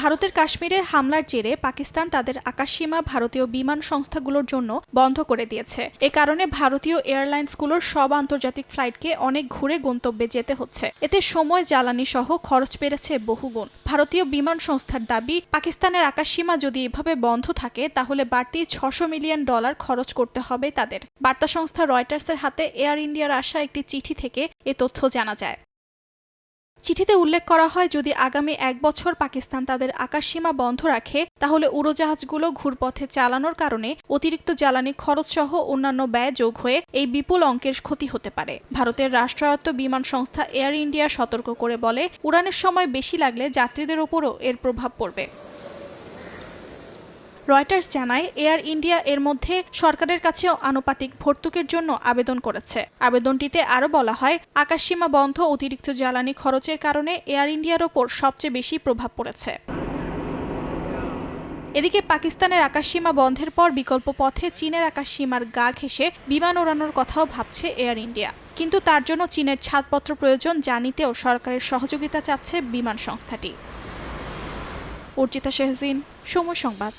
ভারতের কাশ্মীরে হামলার জেরে পাকিস্তান তাদের আকাশসীমা ভারতীয় বিমান সংস্থাগুলোর জন্য বন্ধ করে দিয়েছে। এ কারণে ভারতীয় এয়ারলাইন্সগুলোর সব আন্তর্জাতিক ফ্লাইটকে অনেক ঘুরে গন্তব্যে যেতে হচ্ছে। এতে সময়, জ্বালানি সহ খরচ বেড়েছে বহুগুণ। ভারতীয় বিমান সংস্থার দাবি, পাকিস্তানের আকাশসীমা যদি এভাবে বন্ধ থাকে তাহলে বাড়তি $600 মিলিয়ন খরচ করতে হবে তাদের। বার্তা সংস্থা রয়টার্সের হাতে এয়ার ইন্ডিয়ার আসা একটি চিঠি থেকে এ তথ্য জানা যায়। চিঠিতে উল্লেখ করা হয়, যদি আগামী 1 বছর পাকিস্তান তাদের আকাশসীমা বন্ধ রাখে তাহলে উড়োজাহাজগুলো ঘুরপথে চালানোর কারণে অতিরিক্ত জ্বালানি খরচ সহ অন্যান্য ব্যয় যোগ হয়ে এই বিপুল অঙ্কের ক্ষতি হতে পারে। ভারতের রাষ্ট্রায়ত্ত বিমান সংস্থা এয়ার ইন্ডিয়া সতর্ক করে বলে, উড়ানের সময় বেশি লাগলে যাত্রীদের ওপরও এর প্রভাব পড়বে। রয়টার্স জানায়, এয়ার ইন্ডিয়া এর মধ্যে সরকারের কাছেও আনুপাতিক ভর্তুকির জন্য আবেদন করেছে। আবেদনটিতে আরও বলা হয়, আকাশসীমা বন্ধ অতিরিক্ত জ্বালানি খরচের কারণে এয়ার ইন্ডিয়ার ওপর সবচেয়ে বেশি প্রভাব পড়েছে। এদিকে পাকিস্তানের আকাশসীমা বন্ধের পর বিকল্প পথে চীনের আকাশসীমার গা ঘেঁষে বিমান ওড়ানোর কথাও ভাবছে এয়ার ইন্ডিয়া। কিন্তু তার জন্য চীনের ছাড়পত্র প্রয়োজন, যা নিতেও সরকারের সহযোগিতা চাচ্ছে বিমান সংস্থাটি। অর্চিতা শেহজিন, সময় সংবাদ।